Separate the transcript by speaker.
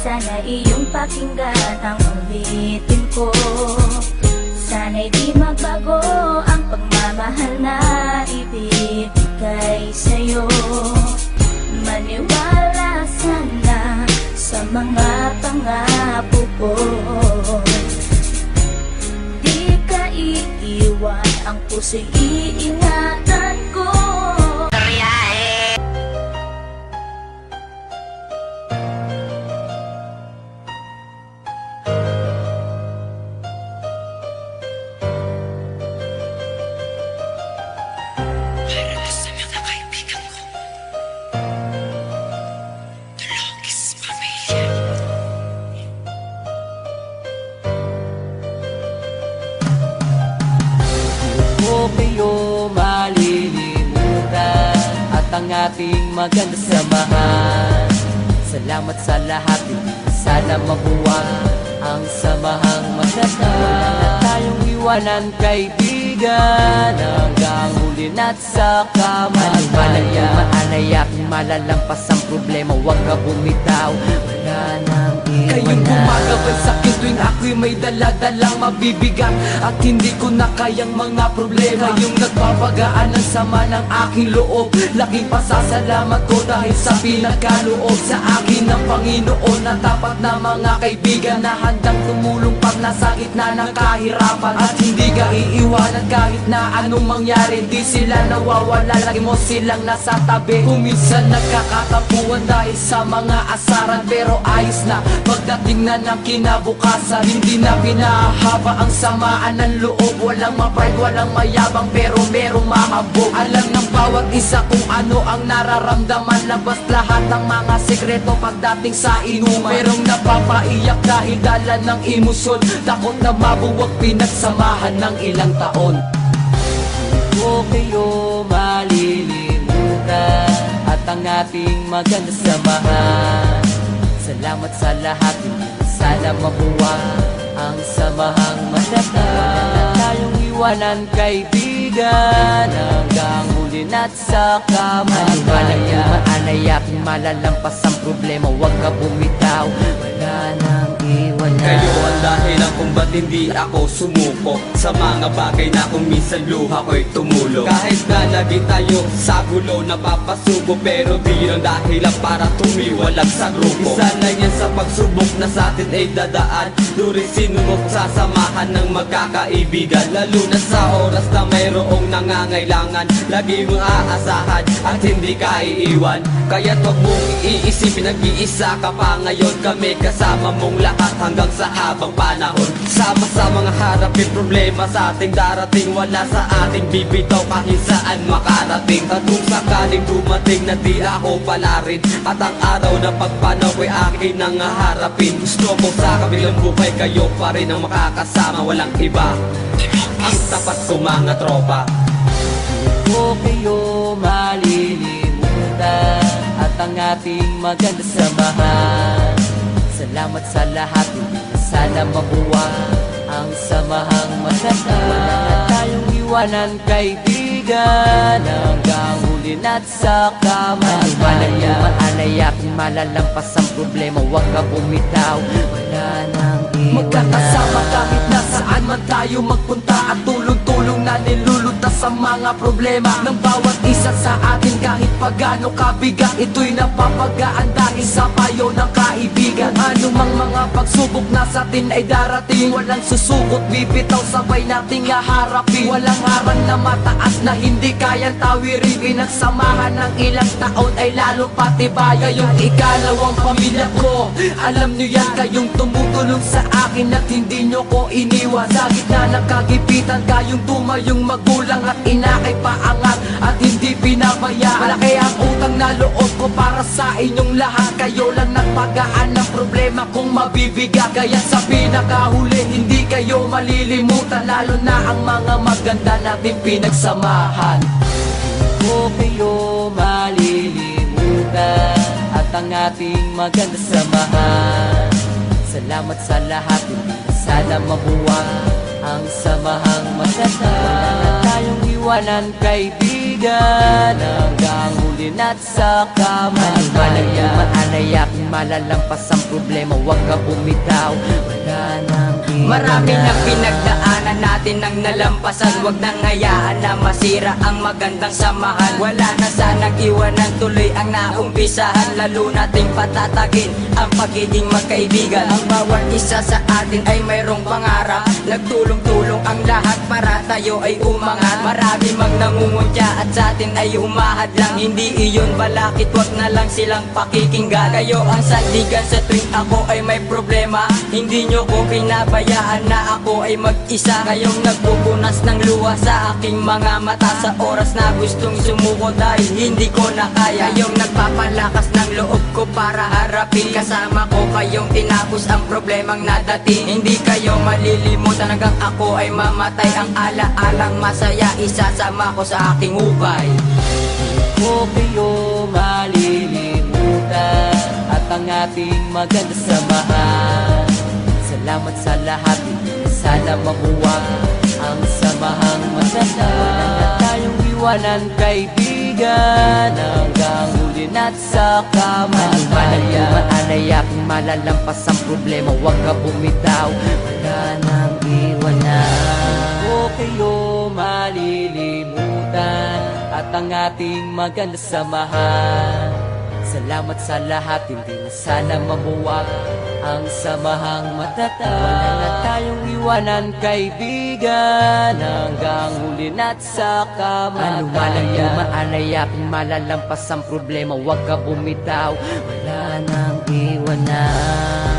Speaker 1: Sana iyong pakinggan ang ulitin ko. Sana'y di magbago ang pagmamahal na ibibigay sa'yo. Maniwala sana sa mga pangako ko. Di ka iiwan, ang puso'y iingatan ko.
Speaker 2: Kayo malilimutan at ang ating maganda samahan. Salamat sa lahat, sana mabuwang ang samahang maganda. Na tayong iwanan kaibigan hanggang huli na't sa kamatayan. Maalayak, malalampas ang problema, huwag ka bumitaw, wala nang iwanan.
Speaker 3: Kayong gumagabay sa'kin tuwing ako'y may dala-dalang mabibigat at hindi ko na kayang mga problema. Kayong nagpapagaan ng sama ng aking loob, laking pasasalamat ko dahil sa pinagkaloob sa akin ng Panginoon na tapat na mga kaibigan na handang tumulong pag nasa gitna ng kahirapan. At hindi ka iiwanan kahit na anong mangyari, di sila nawawala, lagi mo silang nasa tabi. Kung minsan nagkakatapuan dahil sa mga asaran, pero ayos na pagdating na ng kinabukasan. Hindi na pinahaba ang samaan ng loob, walang ma-pride, walang mayabang, pero merong mahambog. Alam ng bawat isa kung ano ang nararamdaman, labas lahat ng mga sekreto pagdating sa inuman. Merong napapaiyak dahil dala ng emosyon, takot na mabuwag pinagsamahan ng ilang taon.
Speaker 2: O kayo malilimutan at ang ating maganda samahan. Salamat sa lahat, sana mabuwang ang samahang maganda. Na tayong iwanan kaibigan hanggang huli na't sa kamatayan. Maalayak, malalampas ang problema, huwag ka bumitaw, wala nang iwanan.
Speaker 4: Kayo ang dahilan kung ba't hindi ako sumuko sa mga bagay na kung minsan luha ko'y tumulo. Kahit na lagi tayo sa gulo napapasubo, pero di yun ang dahilan para tumiwalag sa grupo. Isa lang yan sa pagsubok na sa atin ay dadaan, during sinubok sa samahan ng magkakaibigan. Lalo na sa oras na mayroong nangangailangan, lagi mong aasahan at hindi ka iiwan. Kaya't huwag mong iisipin, nag-iisa ka pa ngayon. Kami kasama mong lahat hanggang sa habang panahon. Sama-sama nga harapin problema sa ating darating, wala sa ating bibitaw kahit saan makarating. At kung sakaling dumating na di ako pala rin, at ang araw na pagpanaw ko'y akin nang harapin, gusto ko sa kabilang buhay kayo pa rin ang makakasama, walang iba ang tapat ko mga tropa.
Speaker 2: O kayo malilimutan at ang ating maganda samahan. Salamat sa lahat, sana mabuwang ang samahang maganda. Wala na tayong iwanan kaibigan hanggang huli na't sa kamatayan. Maalayak, malalampas ang problema, huwag ka bumitaw, wala nang iwanan.
Speaker 3: Magkakasama kahit nasaan man tayo magpunta, at tulong-tulong na nilulutas sa mga problema ng bawat isa sa atin. Kahit pagano kabigat, ito'y napapagaan dahil sa payo ng kaibigan. Anumang mga pagsubok na sa atin ay darating, walang susukot, bibitaw, sabay nating haharapin. Walang harang na mataas na hindi kayang tawirin. Pinagsamahan ng ilang taon ay lalo patibay. Kayong ikalawang pamilya ko, alam nyo yan, kayong tumutulong sa akin at hindi nyo ko iniwan. Sa gitna ng kagipitan, kayong tumayong magulang at inakay paangat at hindi pinabayaan. Malaki ang utang na loob ko para sa inyong lahat. Kayo lang nagpagaan ng problema kung mabibigat. Kaya sa pinakahuli, hindi kayo malilimutan, lalo na ang mga maganda natin pinagsamahan.
Speaker 2: O kayo malilimutan at ang ating maganda samahan. Salamat sa lahat, sana mabuwang ang samahang matatagal. Wala na tayong iwanan kaibigan, hanggang huli na't saka malaya. Maanay aking malalampas ang problema, huwag ka bumitaw, wala nang iwanan.
Speaker 3: Marami na pinagdaanan natin ang nalampasan. Huwag nang hayaan na masira ang magandang samahan. Wala na sanang iwanan, tuloy ang naumpisahan. Lalo nating patatagin ang pagiging magkaibigan. Ang bawat isa sa atin ay mayroong pangarap. Nagtulong-tulong ang lahat para tayo ay umangat. Marami mang nangunguntya at sa atin ay humahad lang. Hindi iyon balakit, wag na lang silang pakikinggan. Kayo ang sandigan sa tuwing ako ay may problema. Hindi nyo ko pinabayaan na ako ay mag-isa. Kayong nagpupunas ng luha sa aking mga mata sa oras na gustong sumuko dahil hindi ko na kaya. Kayong nagpapalakas ng loob ko para harapin. Kasama ko kayong tinapos ang problemang nadating. Hindi kayo malilimutan hanggang ako ay mamatay. Ang ala-alang masaya isasama ko sa aking hukay.
Speaker 2: Ko kayo malilimutan at ang ating maganda samahan. Salamat sa lahat, hindi na sana mamuwag ang samahang matatagal. Wala na tayong iwanan kaibigan, hanggang huli na't saka malaya. Maanay aking malalampas ang problema, huwag ka bumitaw, wala nang iwanan. Ko kayo malilimutan at ang ating maganda samahan. Salamat sa lahat, hindi na sana mamuwag ang samahang matatagal. Wala na tayong iwanan kaibigan, hanggang huli na't saka malaya. Maanay aking malalampas ang problema, huwag ka bumitaw, wala nang iwanan.